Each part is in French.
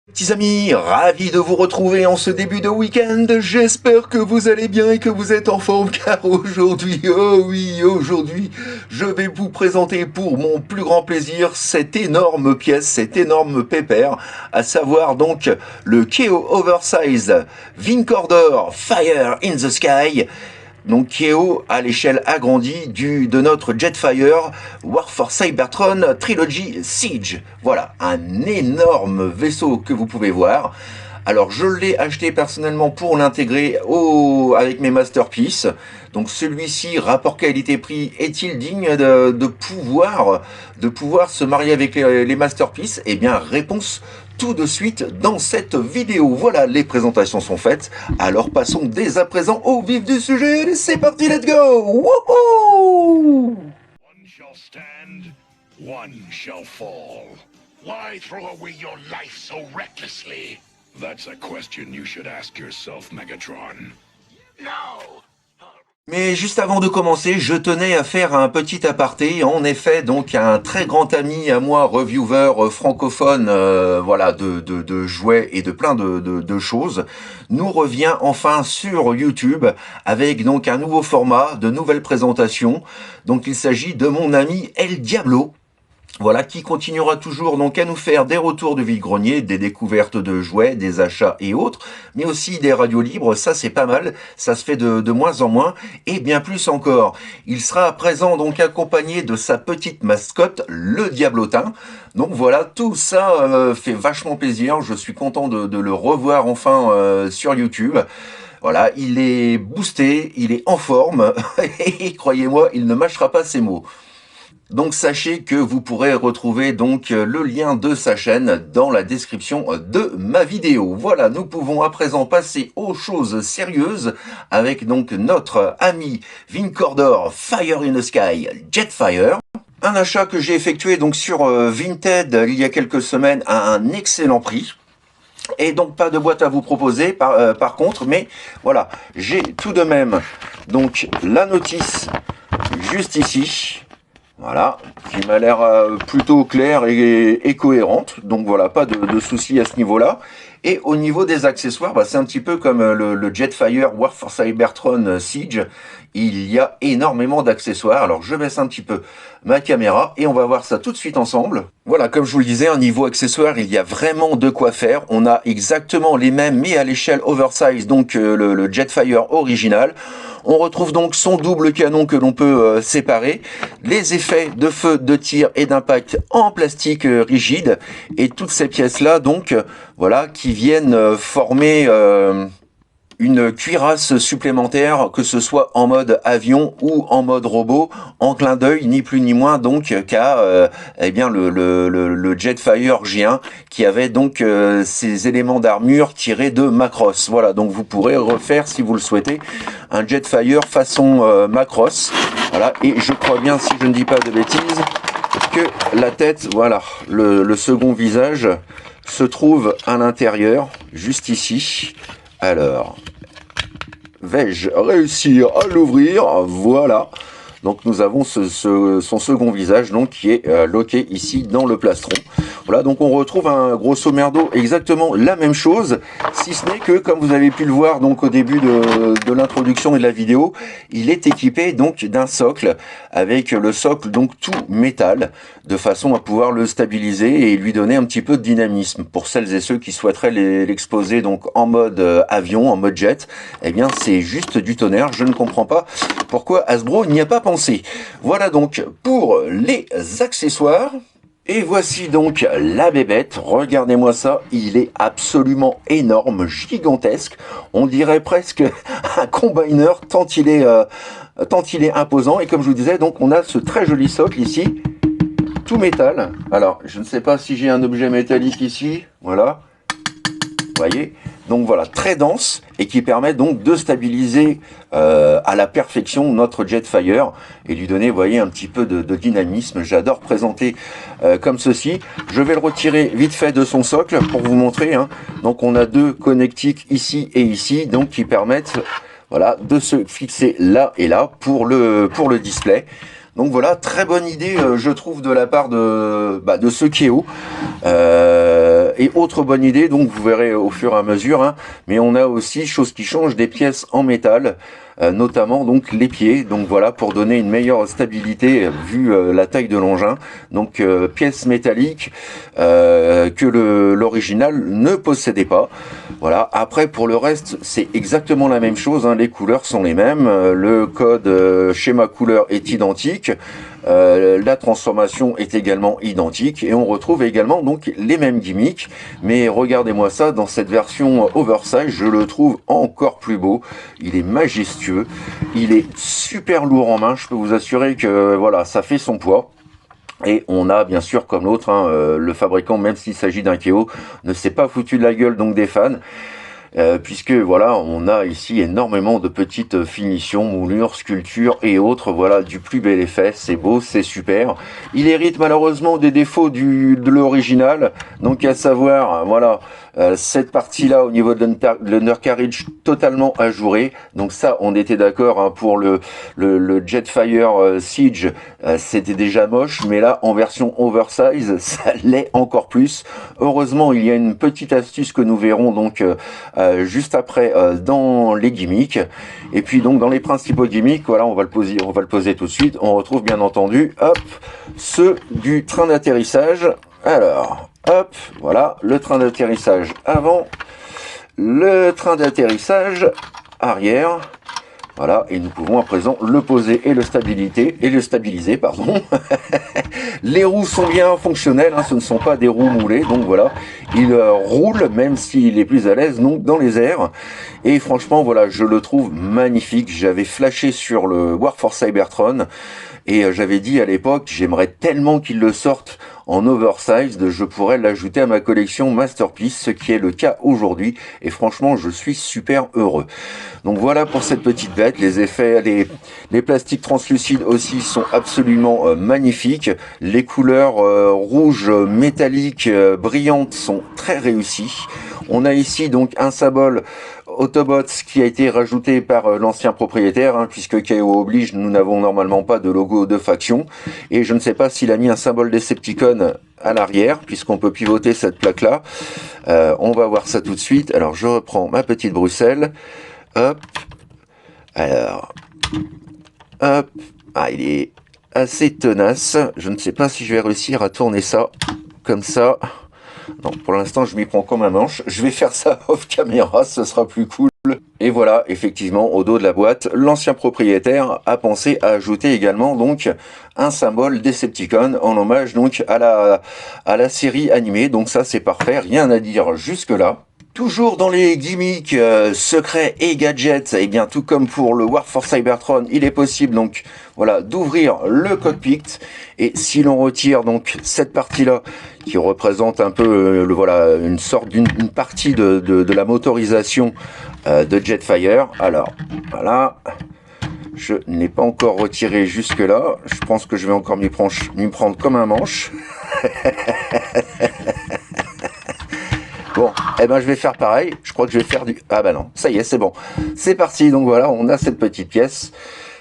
Petits amis, ravi de vous retrouver en ce début de week-end. J'espère que vous allez bien et que vous êtes en forme car aujourd'hui, oh oui, aujourd'hui, je vais vous présenter pour mon plus grand plaisir cette énorme pièce, cet énorme pépère, à savoir donc le Keo Oversize Vincorder Fire in the Sky. Donc Keo à l'échelle agrandie de notre Jetfire War for Cybertron Trilogy Siege. Voilà, un énorme vaisseau que vous pouvez voir. Alors je l'ai acheté personnellement pour l'intégrer avec mes masterpieces. Donc celui-ci, rapport qualité-prix, est-il digne de pouvoir se marier avec les masterpieces? Eh bien réponse tout de suite dans cette vidéo. Voilà, les présentations sont faites. Alors passons dès à présent au vif du sujet. C'est parti, let's go! Wouhou! One shall stand, one shall fall. Why throw away your life so recklessly? That's a question you should ask yourself, Megatron. No! Mais juste avant de commencer, je tenais à faire un petit aparté. En effet, donc un très grand ami à moi, reviewer francophone, voilà, de jouets et de plein de choses, nous revient enfin sur YouTube avec donc un nouveau format, de nouvelles présentations. Donc il s'agit de mon ami El Diablo. Voilà, qui continuera toujours donc à nous faire des retours de vide-grenier, des découvertes de jouets, des achats et autres, mais aussi des radios libres, ça c'est pas mal, ça se fait de moins en moins, et bien plus encore. Il sera à présent donc accompagné de sa petite mascotte, le Diablotin. Donc voilà, tout ça fait vachement plaisir, je suis content de le revoir enfin sur YouTube. Voilà, il est boosté, il est en forme, et croyez-moi, il ne mâchera pas ses mots. Donc sachez que vous pourrez retrouver donc le lien de sa chaîne dans la description de ma vidéo. Voilà, nous pouvons à présent passer aux choses sérieuses avec donc notre ami Vincorder Fire in the Sky Jetfire. Un achat que j'ai effectué donc sur Vinted il y a quelques semaines à un excellent prix. Et donc pas de boîte à vous proposer par contre, mais voilà, j'ai tout de même donc la notice juste ici. Voilà, qui m'a l'air plutôt claire et cohérente. Donc voilà, pas de soucis à ce niveau-là. Et au niveau des accessoires, c'est un petit peu comme le Jetfire War for Cybertron Siege. Il y a énormément d'accessoires. Alors je baisse un petit peu ma caméra et on va voir ça tout de suite ensemble. Voilà, comme je vous le disais, un niveau accessoire, il y a vraiment de quoi faire. On a exactement les mêmes, mais à l'échelle oversize, donc le Jetfire original. On retrouve donc son double canon que l'on peut séparer, les effets de feu, de tir et d'impact en plastique rigide, et toutes ces pièces-là, donc, voilà, qui viennent former une cuirasse supplémentaire, que ce soit en mode avion ou en mode robot, en clin d'œil, ni plus ni moins donc qu'à eh bien le Jetfire J1 qui avait donc ces éléments d'armure tirés de Macross. Voilà, donc vous pourrez refaire si vous le souhaitez un Jetfire façon Macross. Voilà, et je crois bien, si je ne dis pas de bêtises, que la tête, voilà, le second visage se trouve à l'intérieur, juste ici. Alors, vais-je réussir à l'ouvrir? Voilà. Donc nous avons son second visage donc qui est loqué ici dans le plastron. Voilà, donc on retrouve un grosso merdo exactement la même chose, si ce n'est que comme vous avez pu le voir donc au début de l'introduction et de la vidéo, il est équipé donc d'un socle avec le socle donc tout métal de façon à pouvoir le stabiliser et lui donner un petit peu de dynamisme. Pour celles et ceux qui souhaiteraient l'exposer donc en mode avion, en mode jet, eh bien c'est juste du tonnerre. Je ne comprends pas pourquoi Hasbro n'y a pas pensé. Voilà donc pour les accessoires. Et voici donc la bébête, regardez-moi ça, il est absolument énorme, gigantesque, on dirait presque un combiner tant il est imposant. Et comme je vous disais, donc on a ce très joli socle ici, tout métal. Alors je ne sais pas si j'ai un objet métallique ici, voilà, vous voyez. Donc voilà, très dense et qui permet donc de stabiliser à la perfection notre Jetfire et lui donner, vous voyez, un petit peu de dynamisme. J'adore présenter comme ceci. Je vais le retirer vite fait de son socle pour vous montrer. Hein. Donc on a deux connectiques ici et ici, donc qui permettent, voilà, de se fixer là et là pour le display. Donc voilà, très bonne idée, je trouve, de la part de ce Keo. Et autre bonne idée, donc vous verrez au fur et à mesure, hein, mais on a aussi, chose qui change, des pièces en métal, notamment donc les pieds, donc voilà, pour donner une meilleure stabilité vu la taille de l'engin. Donc pièces métalliques que l'original ne possédait pas. Voilà. Après, pour le reste, c'est exactement la même chose, hein, les couleurs sont les mêmes, le code schéma couleur est identique. La transformation est également identique et on retrouve également donc les mêmes gimmicks, mais regardez-moi ça, dans cette version oversize, je le trouve encore plus beau. Il est majestueux, il est super lourd en main, je peux vous assurer que voilà, ça fait son poids. Et on a bien sûr comme l'autre, hein, le fabricant, même s'il s'agit d'un Keo, ne s'est pas foutu de la gueule donc des fans. Puisque voilà, on a ici énormément de petites finitions, moulures, sculptures et autres, voilà, du plus bel effet, c'est beau, c'est super. Il hérite malheureusement des défauts de l'original, donc à savoir, voilà, cette partie-là au niveau de l'undercarriage totalement ajourée, donc ça on était d'accord, hein, pour le Jetfire Siege, c'était déjà moche, mais là en version oversize, ça l'est encore plus. Heureusement, il y a une petite astuce que nous verrons donc juste après dans les gimmicks. Et puis donc dans les principaux gimmicks, voilà, on va le poser tout de suite. On retrouve bien entendu, hop, ceux du train d'atterrissage. Alors, hop, voilà, le train d'atterrissage avant, le train d'atterrissage arrière. Voilà, et nous pouvons à présent le poser et le stabiliser, pardon. Les roues sont bien fonctionnelles, hein, ce ne sont pas des roues moulées, donc voilà, il roule même s'il est plus à l'aise donc dans les airs. Et franchement, voilà, je le trouve magnifique. J'avais flashé sur le War for Cybertron et j'avais dit à l'époque, j'aimerais tellement qu'il le sorte en oversized, je pourrais l'ajouter à ma collection Masterpiece, ce qui est le cas aujourd'hui, et franchement je suis super heureux. Donc voilà pour cette petite bête, les effets, les plastiques translucides aussi sont absolument magnifiques, les couleurs rouges métalliques brillantes sont très réussies. On a ici donc un symbole Autobots qui a été rajouté par l'ancien propriétaire, hein, puisque KO oblige, nous n'avons normalement pas de logo de faction, et je ne sais pas s'il a mis un symbole Decepticon à l'arrière, puisqu'on peut pivoter cette plaque-là. On va voir ça tout de suite. Alors je reprends ma petite Bruxelles, hop, alors, hop, ah il est assez tenace, je ne sais pas si je vais réussir à tourner ça, comme ça. Non, pour l'instant, je m'y prends comme un manche. Je vais faire ça off caméra, ce sera plus cool. Et voilà, effectivement, au dos de la boîte, l'ancien propriétaire a pensé à ajouter également donc un symbole Decepticon en hommage donc à la série animée. Donc ça, c'est parfait, rien à dire jusque-là. Toujours dans les gimmicks secrets et gadgets, et bien tout comme pour le War for Cybertron, il est possible donc voilà d'ouvrir le cockpit, et si l'on retire donc cette partie-là qui représente un peu voilà une sorte d'une partie de la motorisation de Jetfire, alors voilà, je n'ai pas encore retiré jusque là, je pense que je vais encore m'y prendre comme un manche. Bon, eh ben je vais faire pareil, je crois que je vais faire du... Ah bah non, ça y est, c'est bon. C'est parti, donc voilà, on a cette petite pièce.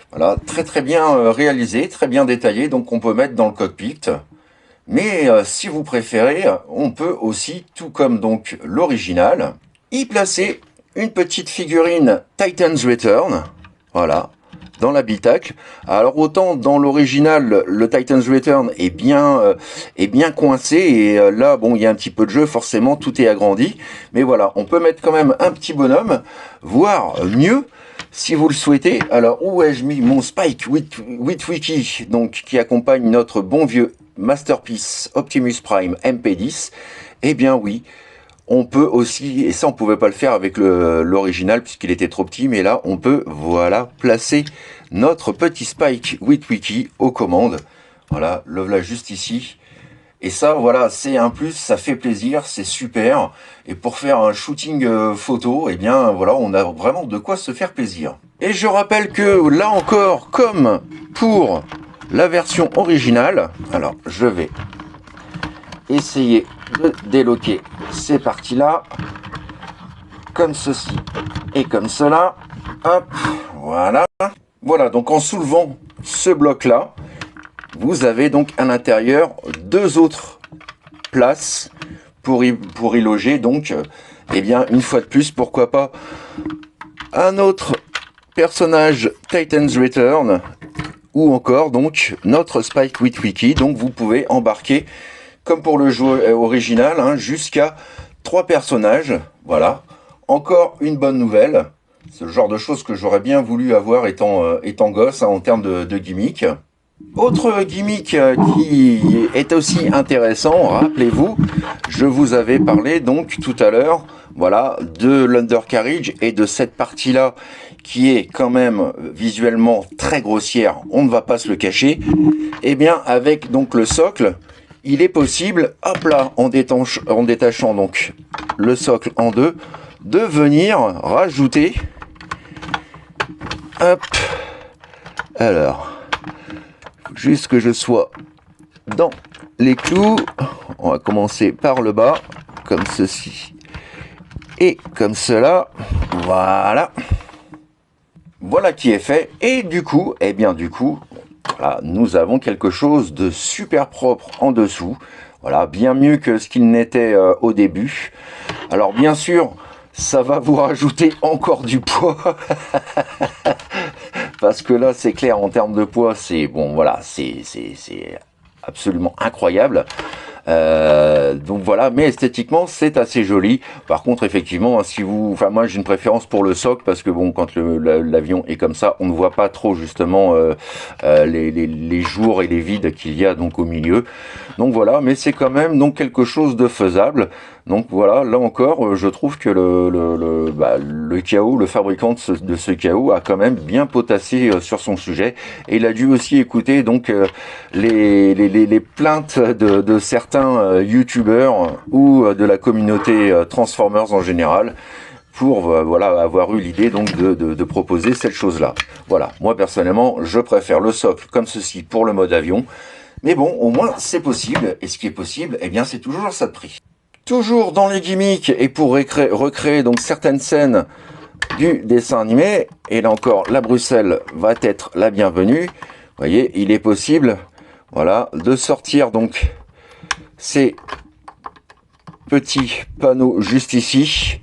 Voilà, très très bien réalisée, très bien détaillée, donc on peut mettre dans le cockpit. Mais si vous préférez, on peut aussi, tout comme donc l'original, y placer une petite figurine Titan's Return. Voilà, dans l'habitacle. Alors autant dans l'original, le Titan's Return est bien coincé, et là bon, il y a un petit peu de jeu, forcément tout est agrandi, mais voilà, on peut mettre quand même un petit bonhomme, voire mieux si vous le souhaitez. Alors où ai-je mis mon Spike Witwicky, donc qui accompagne notre bon vieux Masterpiece Optimus Prime MP10? Eh bien oui, on peut aussi, et ça on pouvait pas le faire avec l'original puisqu'il était trop petit, mais là on peut, voilà, placer notre petit Spike Witwicky aux commandes. Voilà, le voilà juste ici. Et ça, voilà, c'est un plus, ça fait plaisir, c'est super. Et pour faire un shooting photo, eh bien voilà, on a vraiment de quoi se faire plaisir. Et je rappelle que là encore, comme pour la version originale, alors je vais essayer de déloquer ces parties-là, comme ceci et comme cela. Hop, voilà. Voilà, donc en soulevant ce bloc-là, vous avez donc à l'intérieur deux autres places pour y loger. Donc, eh bien, une fois de plus, pourquoi pas un autre personnage Titan's Return, ou encore donc notre Spike Witwicky. Donc, vous pouvez embarquer, comme pour le jeu original, hein, jusqu'à 3 personnages. Voilà, encore une bonne nouvelle. C'est le genre de choses que j'aurais bien voulu avoir étant gosse, hein, en termes de gimmick. Autre gimmick qui est aussi intéressant, rappelez-vous, je vous avais parlé donc tout à l'heure, voilà, de l'undercarriage et de cette partie-là qui est quand même visuellement très grossière, on ne va pas se le cacher. Et bien avec donc le socle, il est possible, hop là, en détachant donc le socle en deux, de venir rajouter, hop, alors, juste que je sois dans les clous, on va commencer par le bas, comme ceci, et comme cela, voilà. Voilà qui est fait, et du coup, eh bien du coup, voilà, nous avons quelque chose de super propre en dessous, voilà, bien mieux que ce qu'il n'était au début. Alors bien sûr, ça va vous rajouter encore du poids, parce que là c'est clair, en termes de poids, c'est bon, voilà, c'est absolument incroyable. Donc voilà, mais esthétiquement c'est assez joli. Par contre, effectivement, si vous, enfin moi j'ai une préférence pour le socle, parce que bon, quand l'avion est comme ça, on ne voit pas trop justement les jours et les vides qu'il y a donc au milieu. Donc voilà, mais c'est quand même donc quelque chose de faisable. Donc voilà, là encore, je trouve que le KO, le fabricant de ce KO, a quand même bien potassé sur son sujet, et il a dû aussi écouter donc les plaintes de certains youtubeurs ou de la communauté Transformers en général, pour voilà, avoir eu l'idée donc de proposer cette chose-là. Voilà, moi personnellement, je préfère le socle comme ceci pour le mode avion, mais bon, au moins c'est possible, et ce qui est possible, eh bien c'est toujours ça de prix. Toujours dans les gimmicks, et pour recréer donc certaines scènes du dessin animé, et là encore la Bruxelles va être la bienvenue. Vous voyez, il est possible, voilà, de sortir donc ces petits panneaux juste ici,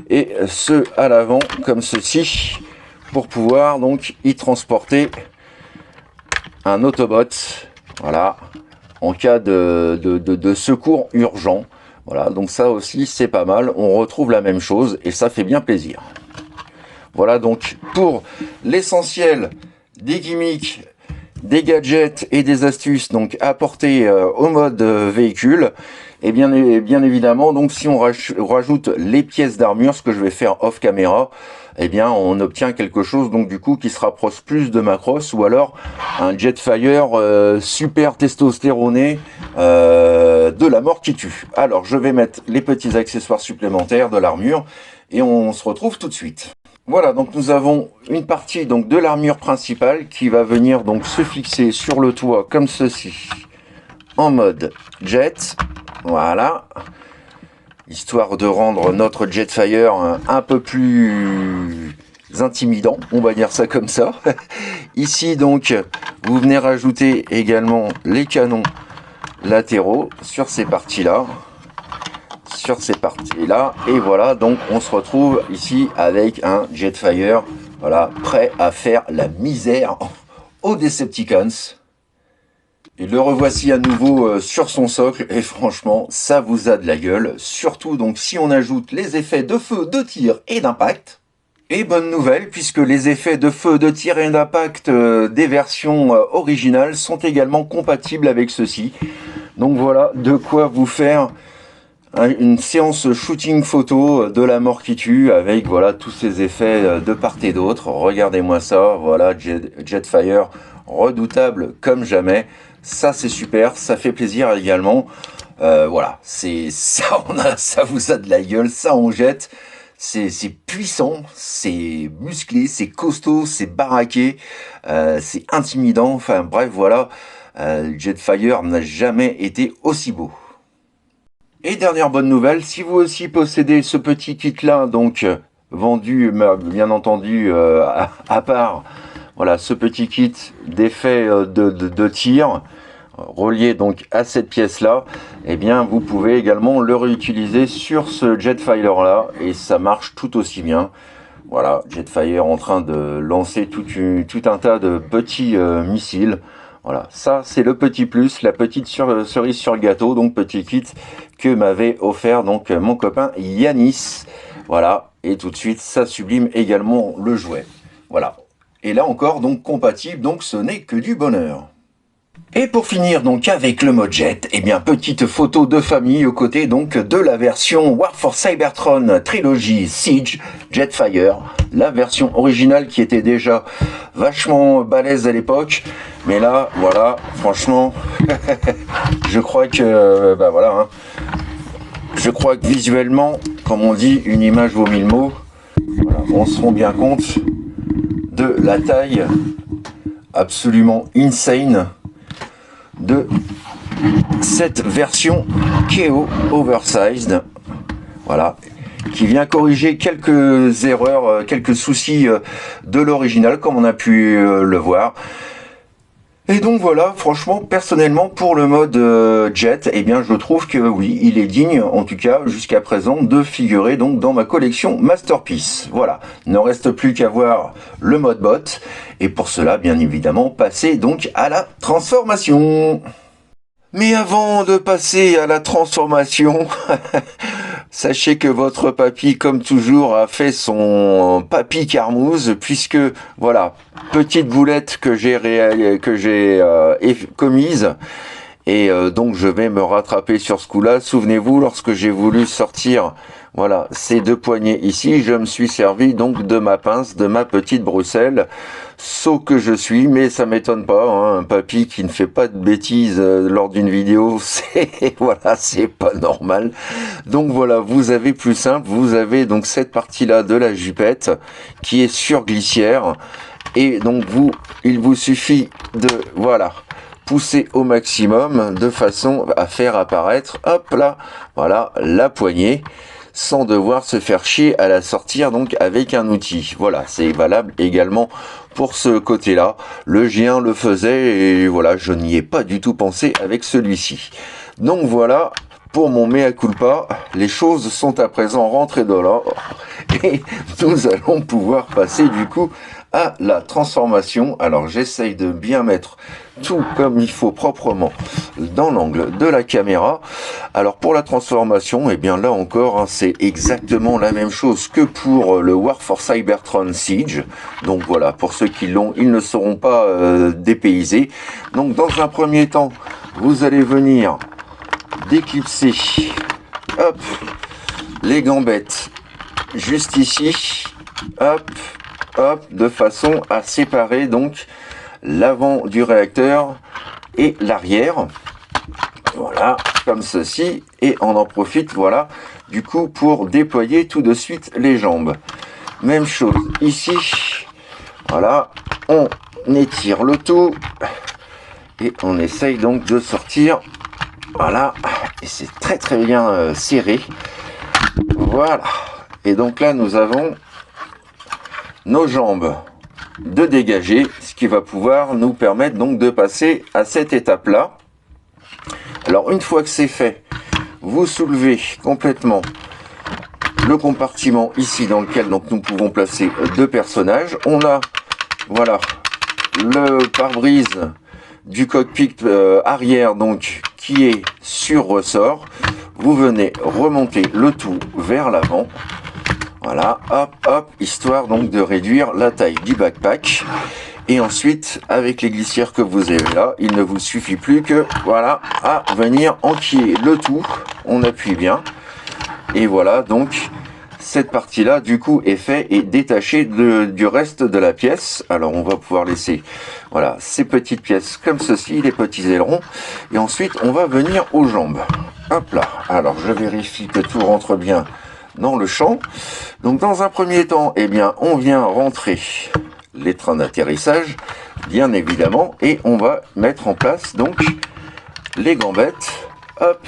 et ceux à l'avant comme ceci, pour pouvoir donc y transporter un Autobot, voilà, en cas de secours urgent. Voilà, donc ça aussi c'est pas mal, on retrouve la même chose et ça fait bien plaisir. Voilà donc pour l'essentiel des gimmicks, des gadgets et des astuces donc apportés au mode véhicule. Et bien évidemment, donc si on rajoute les pièces d'armure, ce que je vais faire off caméra, eh bien on obtient quelque chose donc du coup qui se rapproche plus de Macross, ou alors un Jetfire super testostéroné de la mort qui tue. Alors je vais mettre les petits accessoires supplémentaires de l'armure et on se retrouve tout de suite. Voilà, donc nous avons une partie donc de l'armure principale qui va venir donc se fixer sur le toit comme ceci, en mode jet. Voilà, histoire de rendre notre Jetfire un peu plus intimidant, on va dire ça comme ça. Ici donc, vous venez rajouter également les canons latéraux sur ces parties-là. Et voilà, donc on se retrouve ici avec un Jetfire, voilà, prêt à faire la misère aux Decepticons. Et le revoici à nouveau sur son socle, et franchement, ça vous a de la gueule, surtout donc si on ajoute les effets de feu, de tir et d'impact. Et bonne nouvelle, puisque les effets de feu, de tir et d'impact des versions originales sont également compatibles avec ceci. Donc voilà, de quoi vous faire une séance shooting photo de la mort qui tue, avec voilà tous ces effets de part et d'autre. Regardez-moi ça, voilà, Jetfire redoutable comme jamais. Ça c'est super, ça fait plaisir également. Voilà, c'est ça, ça vous a de la gueule, ça on jette. C'est puissant, c'est musclé, c'est costaud, c'est baraqué, c'est intimidant. Enfin bref, voilà, Jetfire n'a jamais été aussi beau. Et dernière bonne nouvelle, si vous aussi possédez ce petit kit là, donc vendu bien entendu à part, voilà, ce petit kit d'effet de tir, relié donc à cette pièce là, et bien vous pouvez également le réutiliser sur ce Jetfire là, et ça marche tout aussi bien. Voilà, Jetfire en train de lancer tout un tas de petits missiles. Voilà, ça c'est le petit plus, la petite cerise sur le gâteau, donc petit kit que m'avait offert donc mon copain Yanis. Voilà, et tout de suite ça sublime également le jouet. Voilà, et là encore donc compatible, donc ce n'est que du bonheur. Et pour finir donc avec le mode jet, eh bien petite photo de famille aux côtés donc de la version War for Cybertron Trilogy Siege Jetfire, la version originale qui était déjà vachement balèze à l'époque, mais là voilà, franchement, je crois que bah voilà, hein, je crois que visuellement, comme on dit, une image vaut mille mots. Voilà, on se rend bien compte de la taille absolument insane de cette version KO Oversized, voilà, qui vient corriger quelques erreurs, quelques soucis de l'original, comme on a pu le voir. Et donc voilà, franchement, personnellement, pour le mode Jet, eh bien, je trouve que oui, il est digne, en tout cas, jusqu'à présent, de figurer donc dans ma collection Masterpiece. Voilà, il ne reste plus qu'à voir le mode bot, et pour cela, bien évidemment, passer donc à la transformation. Mais avant de passer à la transformation, sachez que votre papy, comme toujours, a fait son papy carmouze, puisque, voilà, petite boulette que j'ai commise, et donc je vais me rattraper sur ce coup-là. Souvenez-vous, lorsque j'ai voulu sortir, voilà, ces deux poignées ici, je me suis servi donc de ma pince, de ma petite Bruxelles, sot que je suis, mais ça m'étonne pas, hein, un papy qui ne fait pas de bêtises lors d'une vidéo, c'est voilà, c'est pas normal. Donc voilà, vous avez plus simple, vous avez donc cette partie-là de la jupette qui est sur glissière, et donc il vous suffit de, voilà, pousser au maximum de façon à faire apparaître, hop là, voilà, la poignée, sans devoir se faire chier à la sortir donc avec un outil. Voilà, c'est valable également pour ce côté-là. Le G1 le faisait et voilà, je n'y ai pas du tout pensé avec celui-ci. Donc voilà, pour mon mea culpa, les choses sont à présent rentrées dans l'ordre et nous allons pouvoir passer du coup à la transformation. Alors j'essaye de bien mettre tout comme il faut proprement dans l'angle de la caméra. Alors pour la transformation, et bien là encore, hein, c'est exactement la même chose que pour le War for Cybertron Siege. Donc voilà, pour ceux qui l'ont, ils ne seront pas dépaysés. Donc dans un premier temps, vous allez venir déclipser, hop, les gambettes juste ici, hop, hop, de façon à séparer donc l'avant du réacteur et l'arrière. Voilà, comme ceci, et on en profite, voilà, du coup, pour déployer tout de suite les jambes. Même chose ici, voilà, on étire le tout, et on essaye donc de sortir, voilà, et c'est très très bien serré, voilà, et donc là, nous avons nos jambes de dégager, ce qui va pouvoir nous permettre donc de passer à cette étape-là. Alors une fois que c'est fait, vous soulevez complètement le compartiment ici dans lequel donc nous pouvons placer deux personnages. On a, voilà, le pare-brise du cockpit arrière donc qui est sur ressort. Vous venez remonter le tout vers l'avant. Voilà, hop, hop, histoire donc de réduire la taille du backpack. Et ensuite, avec les glissières que vous avez là, il ne vous suffit plus que, voilà, à venir enquiller le tout. On appuie bien. Et voilà, donc, cette partie-là, du coup, est faite et détachée du reste de la pièce. Alors, on va pouvoir laisser, voilà, ces petites pièces comme ceci, les petits ailerons. Et ensuite, on va venir aux jambes. Hop là. Alors, je vérifie que tout rentre bien dans le champ. Donc, dans un premier temps, eh bien, on vient rentrer les trains d'atterrissage, bien évidemment, et on va mettre en place donc les gambettes, hop,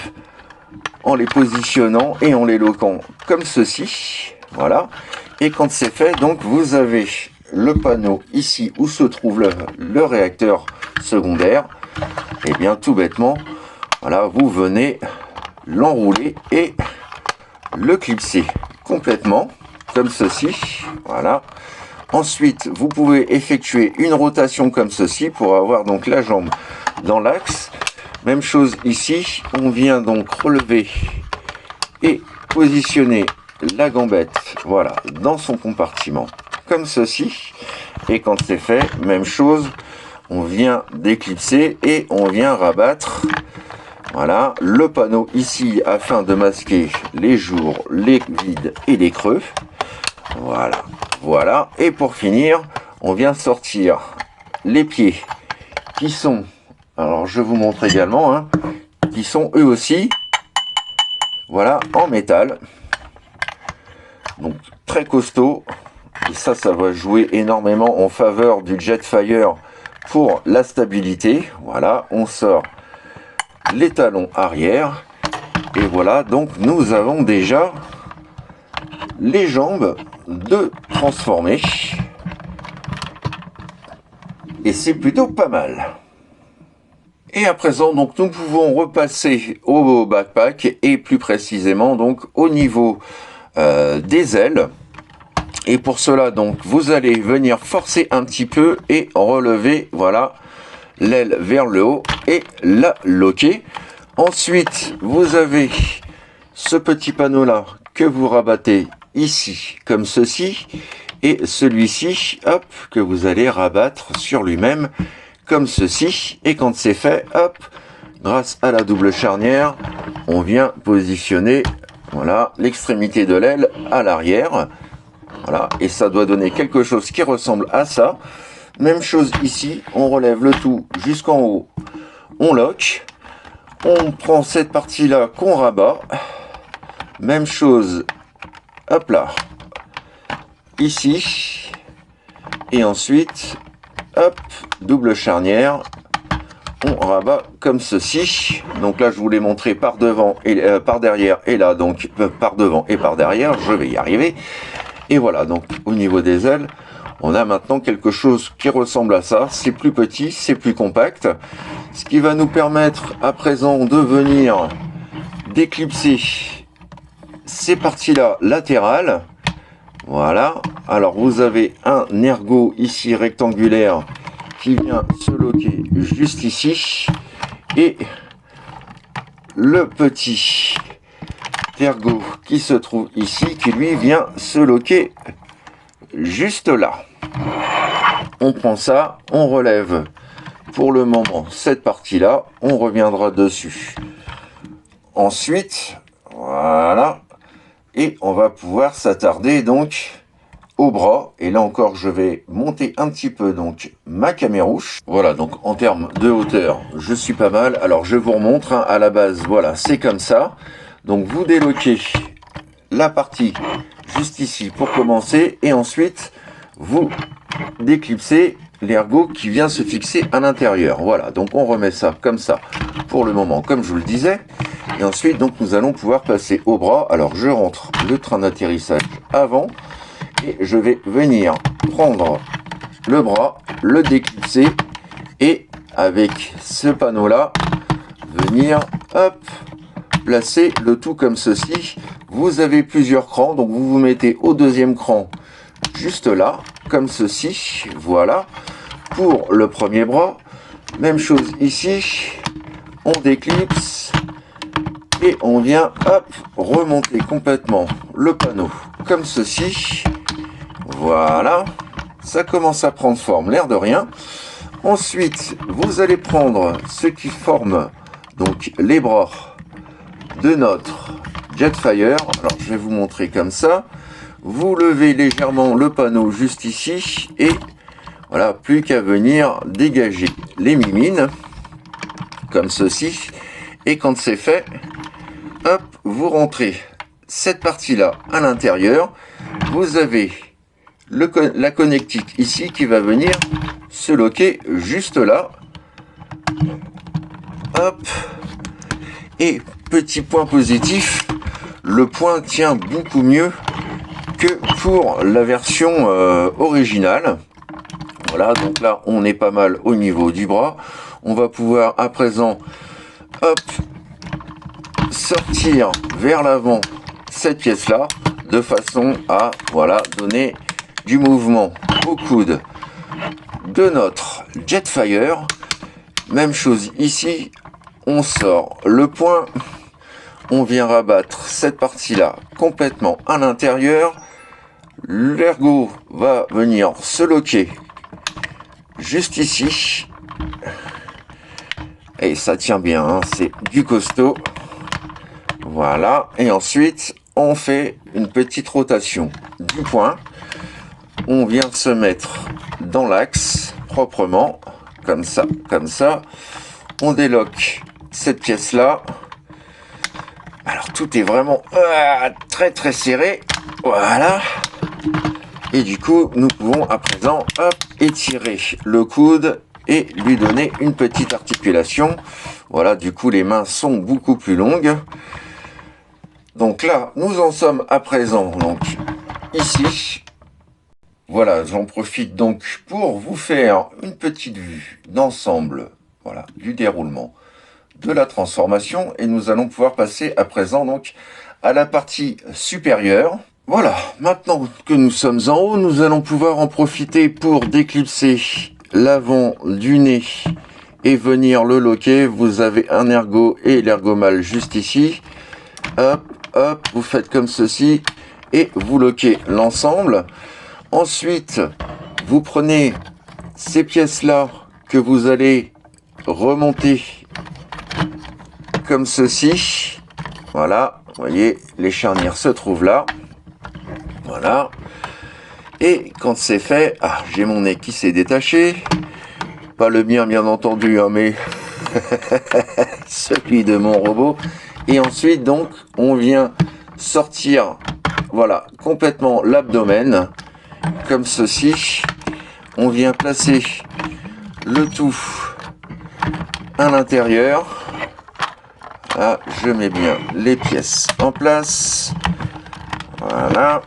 en les positionnant et en les loquant comme ceci, voilà. Et quand c'est fait, donc vous avez le panneau ici où se trouve le réacteur secondaire. et bien tout bêtement, voilà, vous venez l'enrouler et le clipser complètement, comme ceci, voilà. Ensuite, vous pouvez effectuer une rotation comme ceci pour avoir donc la jambe dans l'axe. Même chose ici, on vient donc relever et positionner la gambette, voilà, dans son compartiment, comme ceci. Et quand c'est fait, même chose, on vient déclipser et on vient rabattre, voilà, le panneau ici afin de masquer les jours, les vides et les creux. Voilà, voilà. Et pour finir, on vient sortir les pieds qui sont, alors je vous montre également, hein, qui sont eux aussi, voilà, en métal. Donc très costaud. Et ça va jouer énormément en faveur du Jetfire pour la stabilité. Voilà, on sort les talons arrière. Et voilà, donc nous avons déjà les jambes de transformer. Et c'est plutôt pas mal. Et à présent, donc nous pouvons repasser au backpack et plus précisément donc au niveau des ailes. Et pour cela, donc, vous allez venir forcer un petit peu et relever, voilà, l'aile vers le haut et la loquer. Ensuite, vous avez ce petit panneau-là que vous rabattez ici, comme ceci. Et celui-ci, hop, que vous allez rabattre sur lui-même, comme ceci. Et quand c'est fait, hop, grâce à la double charnière, on vient positionner, voilà, l'extrémité de l'aile à l'arrière. Voilà, et ça doit donner quelque chose qui ressemble à ça. Même chose ici, on relève le tout jusqu'en haut, on lock, on prend cette partie-là qu'on rabat. Même chose, hop là, ici, et ensuite, hop, double charnière, on rabat comme ceci. Donc là, je vous l'ai montré par devant et par derrière, et là, donc par devant et par derrière, je vais y arriver. Et voilà, donc au niveau des ailes, on a maintenant quelque chose qui ressemble à ça. C'est plus petit, c'est plus compact. Ce qui va nous permettre à présent de venir déclipser ces parties-là latérales. Voilà. Alors vous avez un ergot ici rectangulaire qui vient se loquer juste ici. Et le petit ergot qui se trouve ici, qui lui vient se loquer juste là. On prend ça, on relève pour le moment cette partie là, on reviendra dessus ensuite, voilà, et on va pouvoir s'attarder donc au bras. Et là encore, je vais monter un petit peu donc ma camérouche. Voilà, donc en termes de hauteur, je suis pas mal. Alors je vous remontre, hein, à la base, voilà, c'est comme ça. Donc vous déloquez la partie juste ici pour commencer, et ensuite vous déclipsez l'ergot qui vient se fixer à l'intérieur. Voilà, donc on remet ça comme ça pour le moment, comme je vous le disais. Et ensuite, donc nous allons pouvoir passer au bras. Alors je rentre le train d'atterrissage avant et je vais venir prendre le bras, le déclipser et avec ce panneau là venir, hop, placer le tout comme ceci. Vous avez plusieurs crans, donc vous vous mettez au deuxième cran juste là, comme ceci. Voilà, pour le premier bras. Même chose ici, on déclipse et on vient, hop, remonter complètement le panneau comme ceci. Voilà, ça commence à prendre forme, l'air de rien. Ensuite, vous allez prendre ce qui forme donc les bras de notre Jetfire. Alors je vais vous montrer comme ça. Vous levez légèrement le panneau juste ici et voilà, plus qu'à venir dégager les mimines comme ceci. Et quand c'est fait, hop, vous rentrez cette partie là à l'intérieur. Vous avez la connectique ici qui va venir se loquer juste là. Hop. Et petit point positif, le point tient beaucoup mieux que pour la version originale. Voilà, donc là on est pas mal au niveau du bras. on va pouvoir à présent, hop, sortir vers l'avant cette pièce-là, de façon à, voilà, donner du mouvement au coude de notre Jetfire. Même chose ici, on sort le point, on vient rabattre cette partie-là complètement à l'intérieur. L'ergot va venir se loquer juste ici. Et ça tient bien, hein, c'est du costaud. Voilà, et ensuite, on fait une petite rotation du point. On vient se mettre dans l'axe, proprement, comme ça, comme ça. On déloque cette pièce-là. Alors, tout est vraiment très, très serré. Voilà. Et du coup, nous pouvons à présent, hop, étirer le coude et lui donner une petite articulation. Voilà, du coup, les mains sont beaucoup plus longues. Donc là, nous en sommes à présent, donc, ici. Voilà, j'en profite donc pour vous faire une petite vue d'ensemble, voilà, du déroulement de la transformation. Et nous allons pouvoir passer à présent, donc, à la partie supérieure. Voilà, maintenant que nous sommes en haut, nous allons pouvoir en profiter pour déclipser l'avant du nez et venir le loquer. Vous avez un ergot et l'ergomal juste ici. Hop, hop, vous faites comme ceci et vous loquez l'ensemble. Ensuite, vous prenez ces pièces-là que vous allez remonter comme ceci. Voilà, vous voyez, les charnières se trouvent là. Voilà. Et quand c'est fait, j'ai mon nez qui s'est détaché. Pas le mien, bien entendu, hein, mais celui de mon robot. Et ensuite, donc, on vient sortir, voilà, complètement l'abdomen, comme ceci. On vient placer le tout à l'intérieur. Là, je mets bien les pièces en place. Voilà.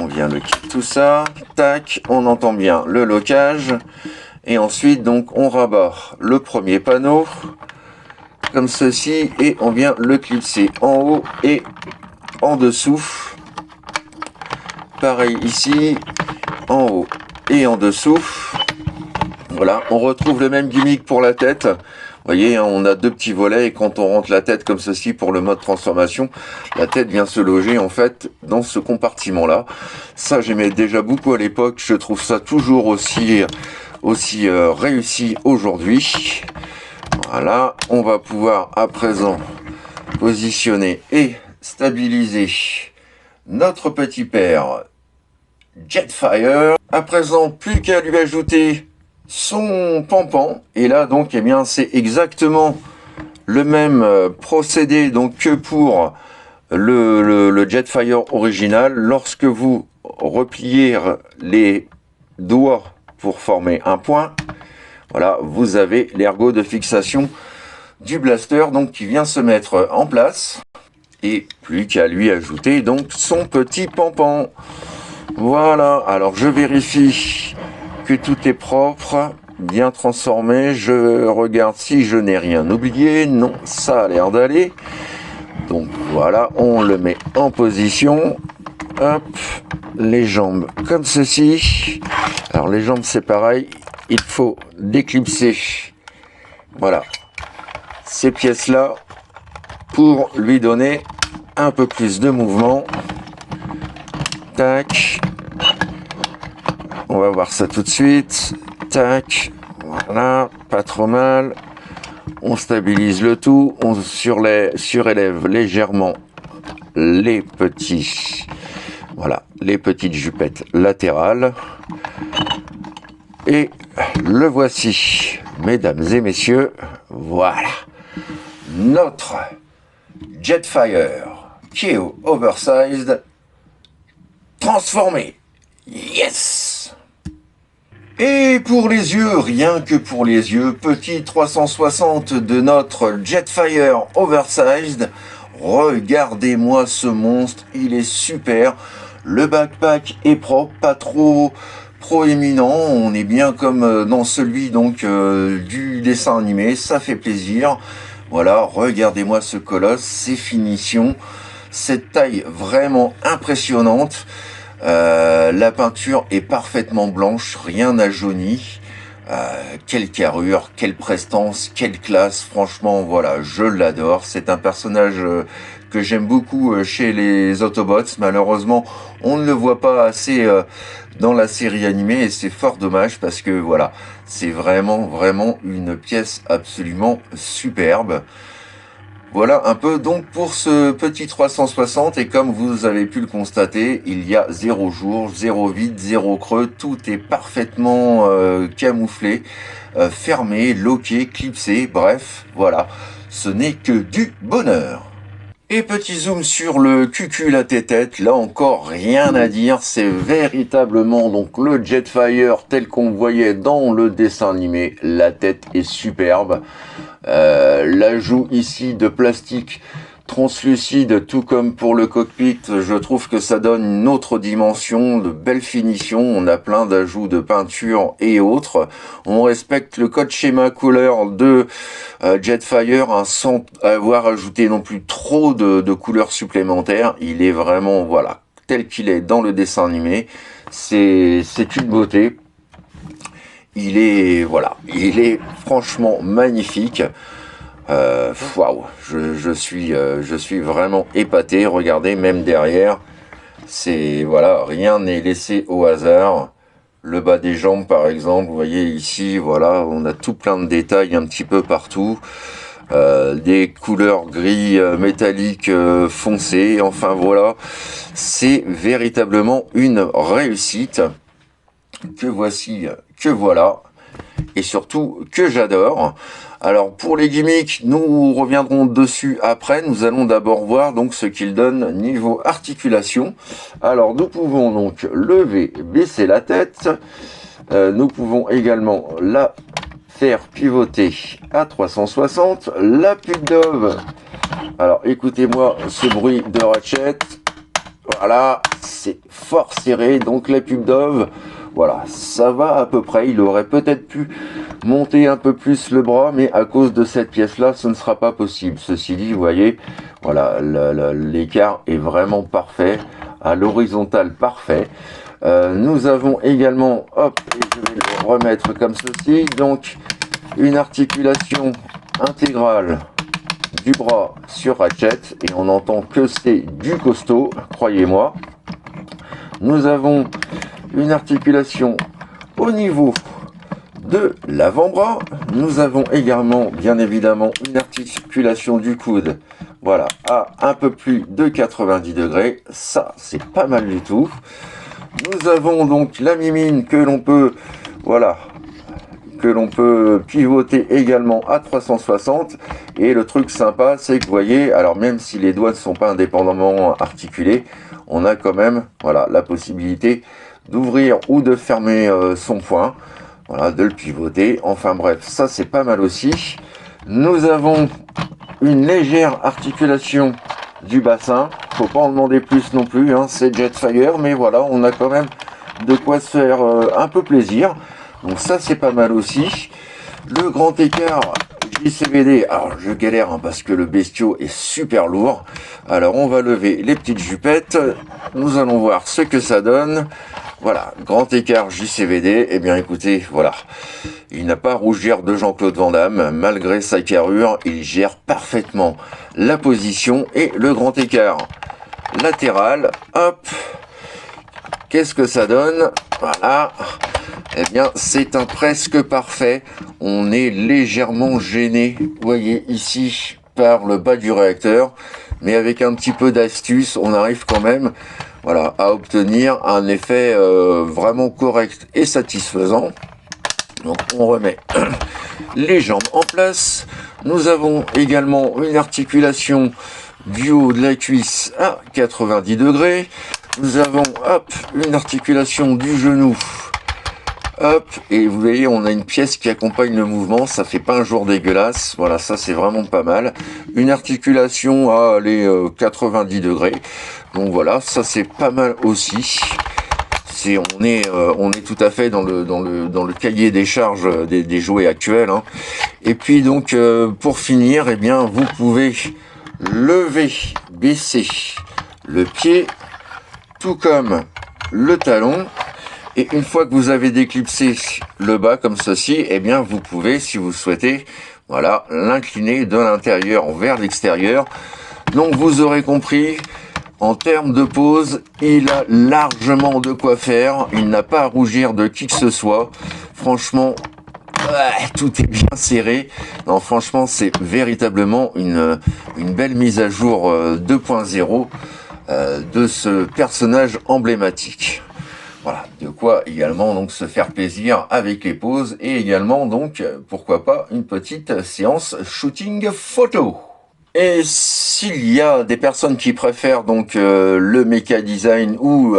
On vient loquer tout ça. Tac, on entend bien le locage. Et ensuite, donc, on rabat le premier panneau. Comme ceci. Et on vient le clipser en haut et en dessous. Pareil ici. En haut et en dessous. Voilà, on retrouve le même gimmick pour la tête. Vous voyez, hein, on a deux petits volets et quand on rentre la tête comme ceci pour le mode transformation, la tête vient se loger en fait dans ce compartiment-là. Ça, j'aimais déjà beaucoup à l'époque. Je trouve ça toujours aussi réussi aujourd'hui. Voilà, on va pouvoir à présent positionner et stabiliser notre petit père Jetfire. À présent, plus qu'à lui ajouter son pampan. Et là, donc, eh bien, c'est exactement le même procédé donc que pour le Jetfire original. Lorsque vous repliez les doigts pour former un point, voilà, vous avez l'ergot de fixation du blaster donc qui vient se mettre en place. Et plus qu'à lui ajouter donc son petit pampan. Voilà, alors je vérifie que tout est propre, bien transformé. Je regarde si je n'ai rien oublié. Non, ça a l'air d'aller. Donc voilà, on le met en position. Hop, les jambes comme ceci. Alors les jambes c'est pareil, il faut déclipser. Voilà, ces pièces-là pour lui donner un peu plus de mouvement. Tac. On va voir ça tout de suite. Tac. Voilà, pas trop mal. On stabilise le tout. On surélève légèrement les petits. Voilà, les petites jupettes latérales. Et le voici, mesdames et messieurs. Voilà. Notre Jetfire KO Oversized transformé. Yes! Et pour les yeux, rien que pour les yeux, petit 360 de notre Jetfire Oversized. Regardez-moi ce monstre, il est super. Le backpack est propre, pas trop proéminent, on est bien comme dans celui donc du dessin animé, ça fait plaisir. Voilà, regardez-moi ce colosse, ces finitions, cette taille vraiment impressionnante. La peinture est parfaitement blanche, rien n'a jauni. Quelle carrure, quelle prestance, quelle classe, franchement voilà, je l'adore. C'est un personnage que j'aime beaucoup chez les Autobots. Malheureusement, on ne le voit pas assez dans la série animée et c'est fort dommage parce que voilà, c'est vraiment une pièce absolument superbe. Voilà un peu donc pour ce petit 360 et comme vous avez pu le constater, il y a 0 jour, 0 vide, 0 creux, tout est parfaitement camouflé, fermé, loqué, clipsé, bref, voilà, ce n'est que du bonheur. Et petit zoom sur le cucul à tête, là encore rien à dire, c'est véritablement donc le Jetfire tel qu'on voyait dans le dessin animé, la tête est superbe. L'ajout ici de plastique translucide, tout comme pour le cockpit, je trouve que ça donne une autre dimension, de belles finitions, on a plein d'ajouts de peinture et autres. On respecte le code schéma couleur de Jetfire sans avoir ajouté non plus trop de couleurs supplémentaires. Il est vraiment, voilà, tel qu'il est dans le dessin animé. C'est une beauté. Il est franchement magnifique. Waouh, je suis vraiment épaté. Regardez, même derrière, c'est voilà, rien n'est laissé au hasard. Le bas des jambes, par exemple, vous voyez ici, voilà, on a tout plein de détails un petit peu partout. Des couleurs gris métalliques foncées. Enfin voilà, c'est véritablement une réussite. Que voilà, et surtout que j'adore. Alors pour les gimmicks, nous reviendrons dessus après. Nous allons d'abord voir donc ce qu'il donne niveau articulation. Alors nous pouvons donc lever, baisser la tête. Nous pouvons également la faire pivoter à 360. La pub Dove. Alors écoutez-moi ce bruit de ratchet. Voilà, c'est fort serré. Donc la pub Dove. Voilà, ça va à peu près. Il aurait peut-être pu monter un peu plus le bras, mais à cause de cette pièce-là, ce ne sera pas possible. Ceci dit, vous voyez, voilà, l'écart est vraiment parfait, à l'horizontale parfait. Nous avons également, hop, et je vais le remettre comme ceci, donc une articulation intégrale du bras sur ratchet, et on entend que c'est du costaud, croyez-moi. Nous avons une articulation au niveau de l'avant-bras. Nous avons également, bien évidemment, une articulation du coude, voilà, à un peu plus de 90 degrés. Ça, c'est pas mal du tout. Nous avons donc la mimine que l'on peut, voilà, que l'on peut pivoter également à 360. Et le truc sympa, c'est que vous voyez, alors même si les doigts ne sont pas indépendamment articulés, on a quand même, voilà, la possibilité d'ouvrir ou de fermer son poing, voilà, de le pivoter. Enfin bref, ça c'est pas mal aussi. Nous avons une légère articulation du bassin, faut pas en demander plus non plus, hein, c'est Jetfire, mais voilà, on a quand même de quoi se faire un peu plaisir. Donc ça c'est pas mal aussi. Le grand écart JCVD, alors je galère hein, parce que le bestiau est super lourd. Alors on va lever les petites jupettes, nous allons voir ce que ça donne. Voilà, grand écart JCVD, eh bien écoutez, voilà, il n'a pas à rougir de Jean-Claude Van Damme, malgré sa carrure, il gère parfaitement la position et le grand écart latéral, hop, qu'est-ce que ça donne? Voilà, eh bien c'est un presque parfait, on est légèrement gêné, vous voyez ici, par le bas du réacteur, mais avec un petit peu d'astuce, on arrive quand même, voilà, à obtenir un effet vraiment correct et satisfaisant. Donc on remet les jambes en place. Nous avons également une articulation du haut de la cuisse à 90 degrés. Nous avons, hop, une articulation du genou. Hop, et vous voyez, on a une pièce qui accompagne le mouvement, ça fait pas un jour dégueulasse, voilà, ça c'est vraiment pas mal. Une articulation à les 90 degrés, donc voilà, ça c'est pas mal aussi. on est tout à fait dans le cahier des charges des jouets actuels, hein. Et puis donc, pour finir, eh bien, vous pouvez lever, baisser le pied, tout comme le talon. Et une fois que vous avez déclipsé le bas comme ceci, eh bien, vous pouvez, si vous souhaitez, voilà, l'incliner de l'intérieur vers l'extérieur. Donc, vous aurez compris, en termes de pose, il a largement de quoi faire. Il n'a pas à rougir de qui que ce soit. Franchement, ouais, tout est bien serré. Non, franchement, c'est véritablement une belle mise à jour 2.0 de ce personnage emblématique. Voilà, de quoi également donc se faire plaisir avec les poses et également donc pourquoi pas une petite séance shooting photo. Et s'il y a des personnes qui préfèrent donc le Mecha Design ou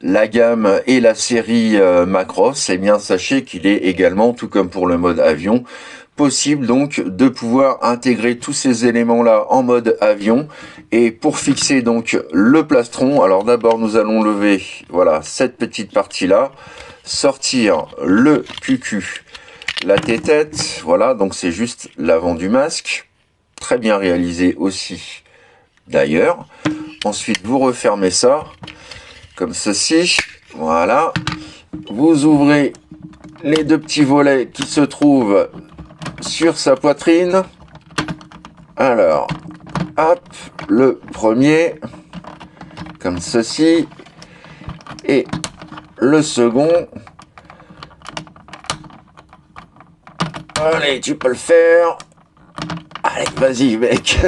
la gamme et la série Macross, eh bien sachez qu'il est également, tout comme pour le mode avion, possible donc de pouvoir intégrer tous ces éléments-là en mode avion. Et pour fixer donc le plastron, alors d'abord nous allons lever, voilà, cette petite partie-là, sortir le cucu, la tête-tête, voilà, donc c'est juste l'avant du masque. Très bien réalisé aussi d'ailleurs. Ensuite, vous refermez ça comme ceci. Voilà. Vous ouvrez les deux petits volets qui se trouvent sur sa poitrine. Alors, hop, le premier, comme ceci. Et le second. Allez, tu peux le faire. Allez, vas-y, mec.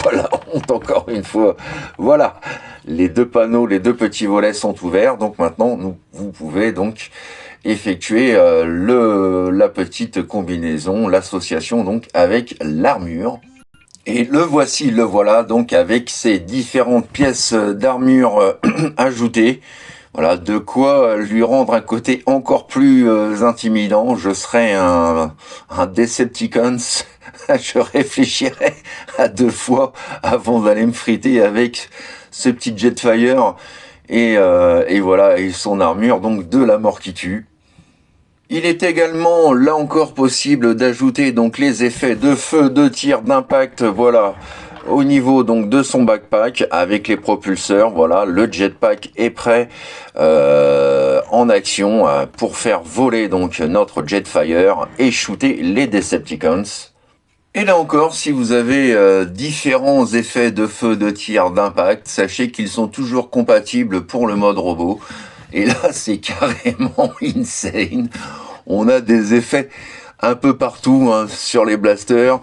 Voilà, honte encore une fois. Voilà, les deux panneaux, les deux petits volets sont ouverts. Donc maintenant, vous pouvez donc effectuer la petite combinaison, l'association donc avec l'armure. Et le voici, le voilà donc avec ces différentes pièces d'armure ajoutées. Voilà, de quoi lui rendre un côté encore plus intimidant. Je serais un Decepticons. Je réfléchirais à deux fois avant d'aller me friter avec ce petit Jetfire. Et voilà, et son armure, donc de la mort qui tue. Il est également, là encore, possible d'ajouter donc les effets de feu, de tir, d'impact, voilà, au niveau donc de son backpack avec les propulseurs. Voilà, le jetpack est prêt en action pour faire voler donc notre Jetfire et shooter les Decepticons. Et là encore, si vous avez différents effets de feu, de tir, d'impact, sachez qu'ils sont toujours compatibles pour le mode robot. Et là, c'est carrément insane. On a des effets un peu partout hein, sur les blasters,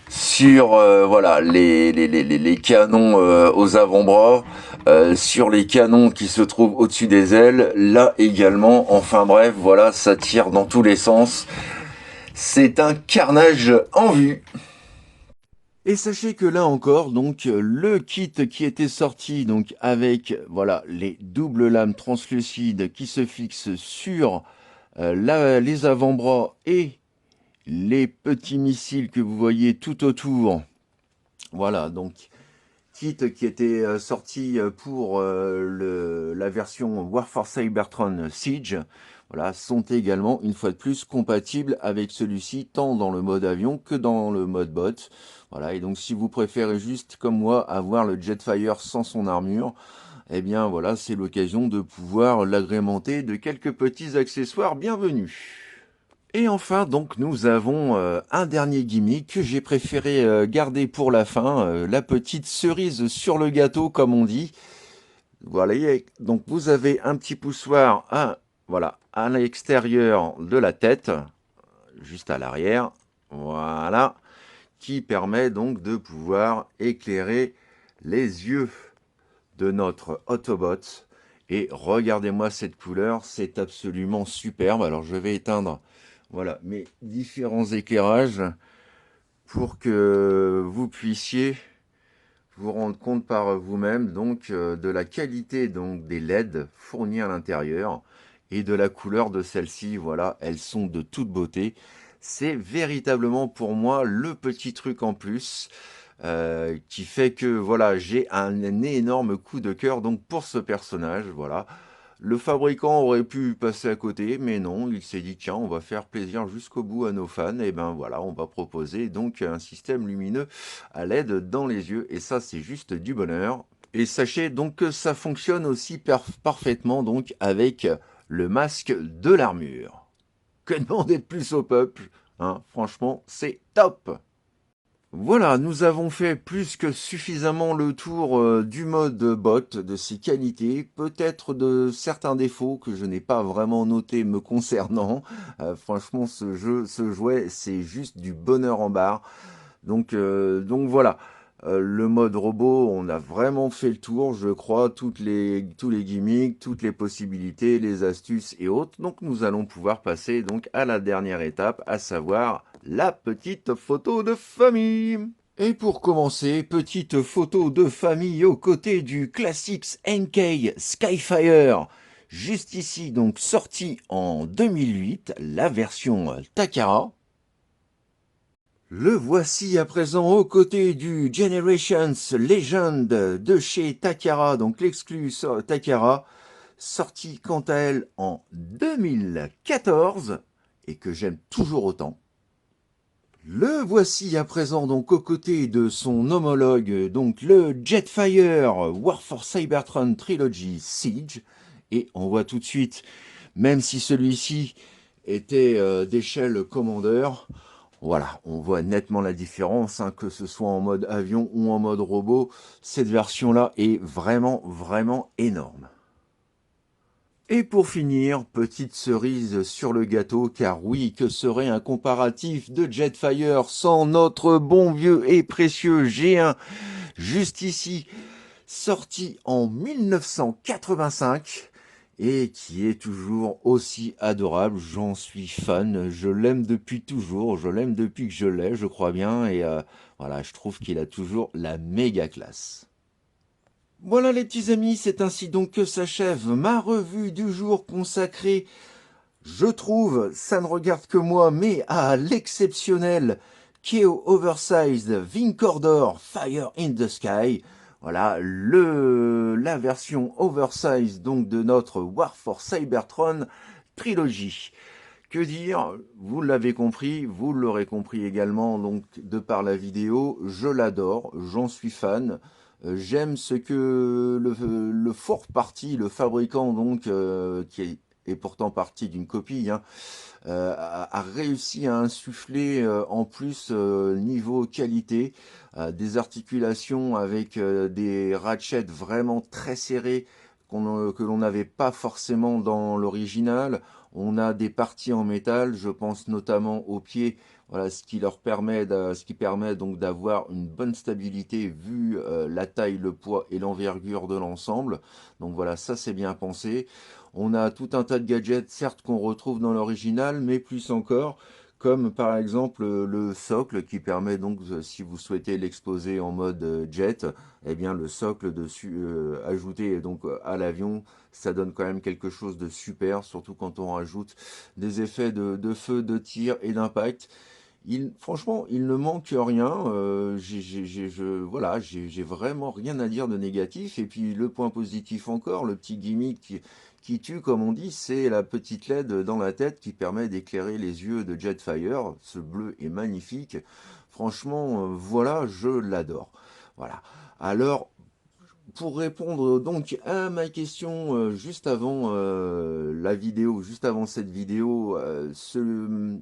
sur voilà les canons aux avant-bras, sur les canons qui se trouvent au-dessus des ailes, là également. Enfin bref, voilà, ça tire dans tous les sens. C'est un carnage en vue. Et sachez que là encore, donc le kit qui était sorti donc avec voilà les doubles lames translucides qui se fixent sur les avant-bras et les petits missiles que vous voyez tout autour. Voilà, donc kit qui était sorti pour la version War for Cybertron Siege. Voilà, sont également, une fois de plus, compatibles avec celui-ci, tant dans le mode avion que dans le mode bot. Voilà, et donc si vous préférez juste, comme moi, avoir le Jetfire sans son armure, eh bien voilà, c'est l'occasion de pouvoir l'agrémenter de quelques petits accessoires bienvenus. Et enfin, donc, nous avons un dernier gimmick que j'ai préféré garder pour la fin, la petite cerise sur le gâteau, comme on dit. Voilà, donc vous avez un petit poussoir voilà, à l'extérieur de la tête, juste à l'arrière, voilà, qui permet donc de pouvoir éclairer les yeux de notre Autobot. Et regardez-moi cette couleur, c'est absolument superbe. Alors je vais éteindre voilà mes différents éclairages pour que vous puissiez vous rendre compte par vous-même donc de la qualité donc des LED fournis à l'intérieur et de la couleur de celles-ci. Voilà, elles sont de toute beauté. C'est véritablement pour moi le petit truc en plus qui fait que voilà, j'ai un énorme coup de cœur donc pour ce personnage, voilà. Le fabricant aurait pu passer à côté, mais non, il s'est dit tiens, on va faire plaisir jusqu'au bout à nos fans, et ben voilà, on va proposer donc un système lumineux à LED dans les yeux, et ça c'est juste du bonheur. Et sachez donc que ça fonctionne aussi parfaitement donc avec le masque de l'armure. Que demander de plus au peuple, hein, franchement, c'est top. Voilà, nous avons fait plus que suffisamment le tour du mode bot, de ses qualités, peut-être de certains défauts que je n'ai pas vraiment notés me concernant. Franchement, ce jouet, c'est juste du bonheur en barre. Donc voilà. Le mode robot, on a vraiment fait le tour, je crois, tous les gimmicks, toutes les possibilités, les astuces et autres. Donc nous allons pouvoir passer donc à la dernière étape, à savoir la petite photo de famille. Et pour commencer, petite photo de famille aux côtés du Classics NK Skyfire. Juste ici, donc sorti en 2008, la version Takara. Le voici à présent aux côtés du Generations Legend de chez Takara, donc l'exclu Takara, sorti quant à elle en 2014 et que j'aime toujours autant. Le voici à présent donc aux côtés de son homologue, donc le Jetfire War for Cybertron Trilogy Siege, et on voit tout de suite, même si celui-ci était d'échelle Commander, voilà, on voit nettement la différence, hein, que ce soit en mode avion ou en mode robot. Cette version-là est vraiment, vraiment énorme. Et pour finir, petite cerise sur le gâteau, car oui, que serait un comparatif de Jetfire sans notre bon vieux et précieux G1, juste ici, sorti en 1985, et qui est toujours aussi adorable. J'en suis fan, je l'aime depuis toujours, je l'aime depuis que je l'ai, je crois bien, et voilà, je trouve qu'il a toujours la méga classe. Voilà les petits amis, c'est ainsi donc que s'achève ma revue du jour consacrée, je trouve, ça ne regarde que moi, mais à l'exceptionnel Keo Oversized Vincordor Fire in the Sky. Voilà, la version oversize donc de notre War for Cybertron trilogie. Que dire, vous l'avez compris, vous l'aurez compris également donc de par la vidéo, je l'adore, j'en suis fan. J'aime ce que le fort parti, le fabricant donc, est pourtant parti d'une copie, hein, a réussi à insuffler en plus niveau qualité des articulations avec des ratchets vraiment très serrés que l'on n'avait pas forcément dans l'original. On a des parties en métal, je pense notamment aux pieds, voilà, ce qui permet donc d'avoir une bonne stabilité vu la taille, le poids et l'envergure de l'ensemble. Donc voilà, ça c'est bien pensé. On a tout un tas de gadgets, certes qu'on retrouve dans l'original, mais plus encore, comme par exemple le socle qui permet donc, si vous souhaitez l'exposer en mode jet, eh bien le socle dessus ajouté donc à l'avion, ça donne quand même quelque chose de super, surtout quand on rajoute des effets de feu, de tir et d'impact. Franchement, il ne manque rien. Voilà, j'ai vraiment rien à dire de négatif. Et puis le point positif encore, le petit gimmick qui tue, comme on dit, c'est la petite LED dans la tête qui permet d'éclairer les yeux de Jetfire. Ce bleu est magnifique. Franchement, voilà, je l'adore. Voilà. Alors, pour répondre donc à ma question juste avant la vidéo, juste avant cette vidéo, ce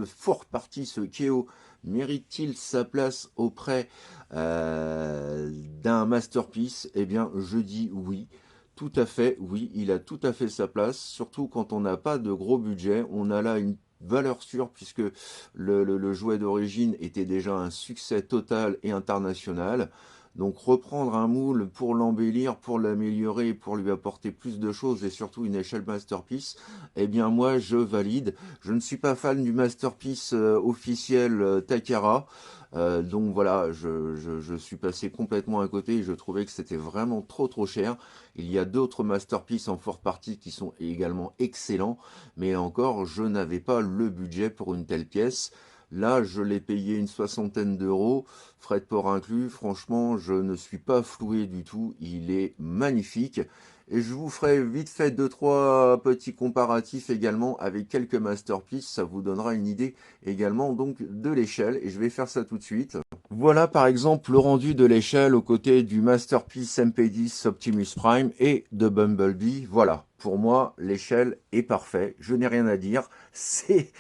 fort parti, ce Keo, mérite-t-il sa place auprès d'un masterpiece? Eh bien, je dis oui. Tout à fait, oui, il a tout à fait sa place, surtout quand on n'a pas de gros budget. On a là une valeur sûre puisque le jouet d'origine était déjà un succès total et international. Donc reprendre un moule pour l'embellir, pour l'améliorer, pour lui apporter plus de choses et surtout une échelle masterpiece, eh bien moi je valide. Je ne suis pas fan du masterpiece officiel Takara. Donc voilà, je suis passé complètement à côté et je trouvais que c'était vraiment trop cher. Il y a d'autres masterpieces en forte partie qui sont également excellents, mais encore je n'avais pas le budget pour une telle pièce. Là, je l'ai payé une soixantaine d'euros. frais de port inclus. Franchement, je ne suis pas floué du tout, il est magnifique. Et je vous ferai vite fait 2-3 petits comparatifs également avec quelques masterpieces, ça vous donnera une idée également donc de l'échelle, et je vais faire ça tout de suite. Voilà par exemple le rendu de l'échelle aux côtés du Masterpiece MP10 Optimus Prime et de Bumblebee. Voilà, pour moi l'échelle est parfaite, je n'ai rien à dire, c'est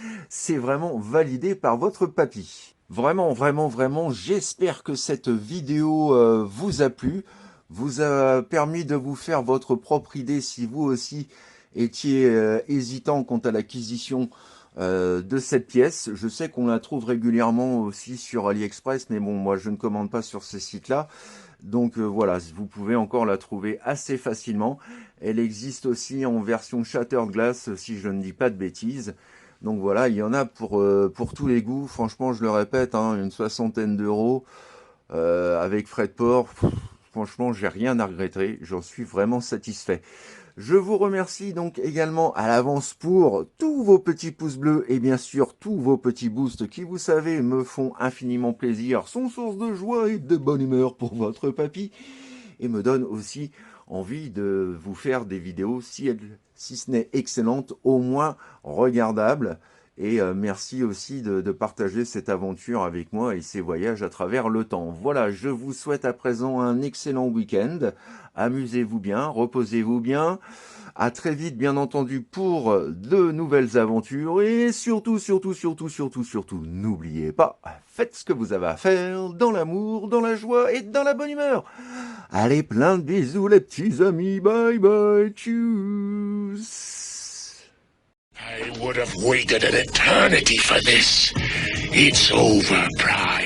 vraiment validé par votre papy. Vraiment, vraiment, vraiment, j'espère que cette vidéo vous a plu, vous a permis de vous faire votre propre idée si vous aussi étiez hésitant quant à l'acquisition de cette pièce. Je sais qu'on la trouve régulièrement aussi sur AliExpress, mais bon, moi je ne commande pas sur ces sites-là. Donc voilà, vous pouvez encore la trouver assez facilement. Elle existe aussi en version Shattered Glass, si je ne dis pas de bêtises. Donc voilà, il y en a pour tous les goûts. Franchement, je le répète, hein, une 60aine d'euros avec frais de port. Franchement, j'ai rien à regretter. J'en suis vraiment satisfait. Je vous remercie donc également à l'avance pour tous vos petits pouces bleus et bien sûr tous vos petits boosts qui, vous savez, me font infiniment plaisir, sont source de joie et de bonne humeur pour votre papy et me donnent aussi envie de vous faire des vidéos, si ce n'est excellente, au moins regardables. Et merci aussi de partager cette aventure avec moi et ces voyages à travers le temps. Voilà, je vous souhaite à présent un excellent week-end. Amusez-vous bien, reposez-vous bien. À très vite, bien entendu, pour de nouvelles aventures. Et surtout, surtout, surtout, surtout, surtout, n'oubliez pas, faites ce que vous avez à faire dans l'amour, dans la joie et dans la bonne humeur. Allez, plein de bisous les petits amis. Bye bye, tchuss. I would have waited an eternity for this. It's over, Prime.